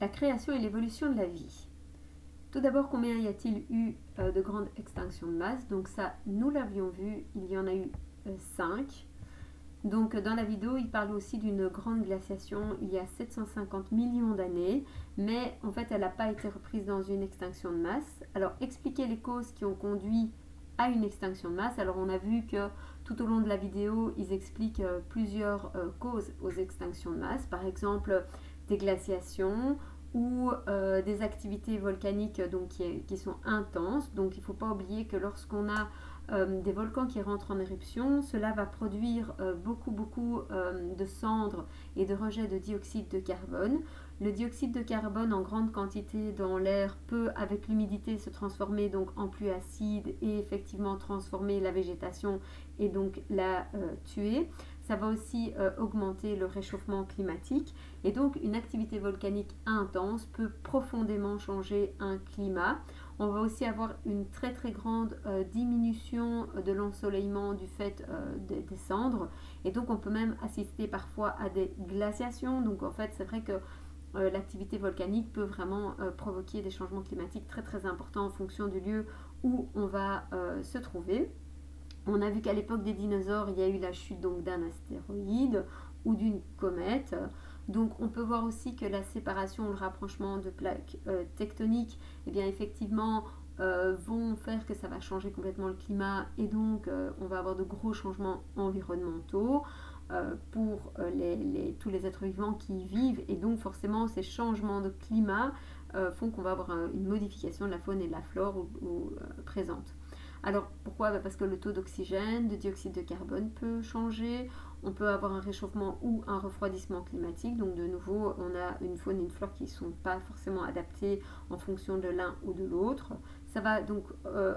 La création et l'évolution de la vie. Tout d'abord, combien y a-t-il eu de grandes extinctions de masse? Donc ça, nous l'avions vu, il y en a eu 5. Donc dans la vidéo, il parle aussi d'une grande glaciation il y a 750 millions d'années, mais en fait, elle n'a pas été reprise dans une extinction de masse. Alors, expliquer les causes qui ont conduit à une extinction de masse. Alors, on a vu que tout au long de la vidéo, ils expliquent plusieurs causes aux extinctions de masse. Par exemple, des glaciations ou des activités volcaniques donc, qui sont intenses. Donc, il ne faut pas oublier que lorsqu'on a des volcans qui rentrent en éruption, cela va produire beaucoup de cendres et de rejets de dioxyde de carbone. Le dioxyde de carbone en grande quantité dans l'air peut, avec l'humidité, se transformer donc en pluie acide et effectivement transformer la végétation et donc la tuer. Ça va aussi augmenter le réchauffement climatique et donc une activité volcanique intense peut profondément changer un climat. On va aussi avoir une très grande diminution de l'ensoleillement du fait des cendres et donc on peut même assister parfois à des glaciations. Donc en fait c'est vrai que l'activité volcanique peut vraiment provoquer des changements climatiques très importants en fonction du lieu où on va se trouver. On a vu qu'à l'époque des dinosaures, il y a eu la chute donc d'un astéroïde ou d'une comète. Donc on peut voir aussi que la séparation ou le rapprochement de plaques tectoniques, eh bien effectivement, vont faire que ça va changer complètement le climat et donc on va avoir de gros changements environnementaux pour tous les êtres vivants qui y vivent et donc forcément ces changements de climat font qu'on va avoir une modification de la faune et de la flore présente. Alors pourquoi? Parce que le taux d'oxygène, de dioxyde de carbone peut changer, on peut avoir un réchauffement ou un refroidissement climatique, donc de nouveau on a une faune et une flore qui ne sont pas forcément adaptées en fonction de l'un ou de l'autre. Ça va donc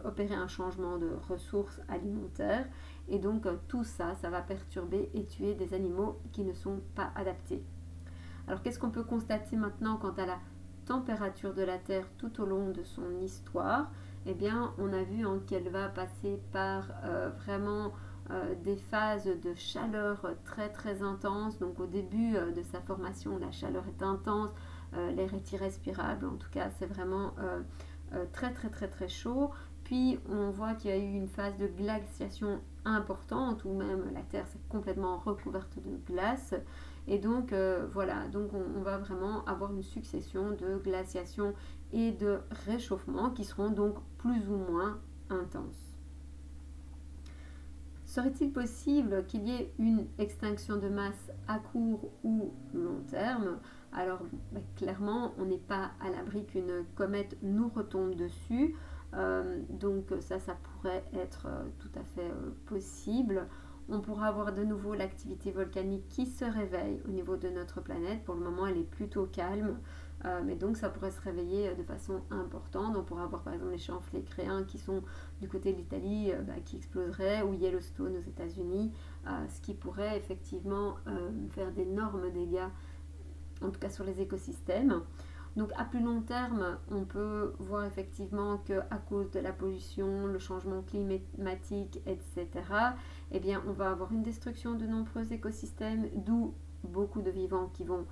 opérer un changement de ressources alimentaires et donc tout ça, ça va perturber et tuer des animaux qui ne sont pas adaptés. Alors qu'est-ce qu'on peut constater maintenant quant à la température de la Terre tout au long de son histoire? Eh bien, on a vu qu'elle va passer par vraiment des phases de chaleur très intenses. Donc au début de sa formation, la chaleur est intense, l'air est irrespirable. En tout cas, c'est vraiment très chaud. Puis on voit qu'il y a eu une phase de glaciation importante où même la Terre s'est complètement recouverte de glace. Et donc voilà, donc on va vraiment avoir une succession de glaciations et de réchauffements qui seront donc plus ou moins intenses. Serait-il possible qu'il y ait une extinction de masse à court ou long terme? Alors clairement, on n'est pas à l'abri qu'une comète nous retombe dessus. Donc ça pourrait être tout à fait possible. On pourra avoir de nouveau l'activité volcanique qui se réveille au niveau de notre planète. Pour le moment, elle est plutôt calme, mais donc ça pourrait se réveiller de façon importante. On pourra avoir par exemple les champs phlécréens qui sont du côté de l'Italie qui exploseraient, ou Yellowstone aux États-Unis, ce qui pourrait effectivement faire d'énormes dégâts, en tout cas sur les écosystèmes. Donc à plus long terme, on peut voir effectivement qu'à cause de la pollution, le changement climatique, etc., eh bien, on va avoir une destruction de nombreux écosystèmes, d'où beaucoup de vivants qui vont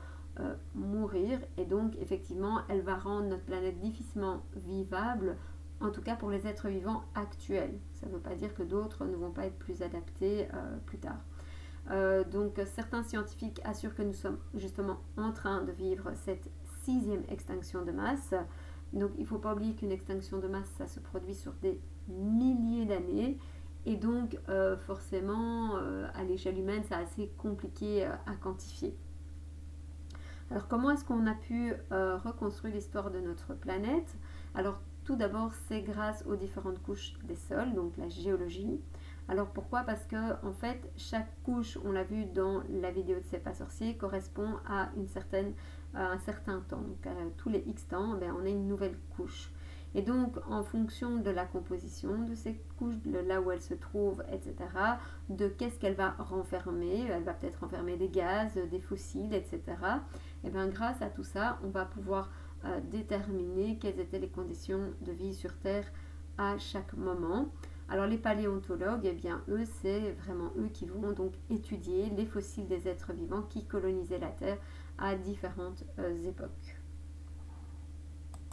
mourir. Et donc effectivement, elle va rendre notre planète difficilement vivable, en tout cas pour les êtres vivants actuels. Ça ne veut pas dire que d'autres ne vont pas être plus adaptés plus tard. Donc certains scientifiques assurent que nous sommes justement en train de vivre cette 6e extinction de masse. Donc il ne faut pas oublier qu'une extinction de masse, ça se produit sur des milliers d'années. Et donc forcément, à l'échelle humaine, c'est assez compliqué à quantifier. Alors comment est-ce qu'on a pu reconstruire l'histoire de notre planète? Alors tout d'abord, c'est grâce aux différentes couches des sols, donc la géologie. Alors pourquoi? Parce que en fait, chaque couche, on l'a vu dans la vidéo de C'est pas sorcier, correspond à un certain temps. Donc tous les X temps, on a une nouvelle couche. Et donc, en fonction de la composition de ces couches, de là où elles se trouvent, etc., de qu'est-ce qu'elle va renfermer, elle va peut-être renfermer des gaz, des fossiles, etc. Et bien, grâce à tout ça, on va pouvoir déterminer quelles étaient les conditions de vie sur Terre à chaque moment. Alors les paléontologues, eh bien eux, c'est vraiment eux qui vont donc étudier les fossiles des êtres vivants qui colonisaient la Terre à différentes époques.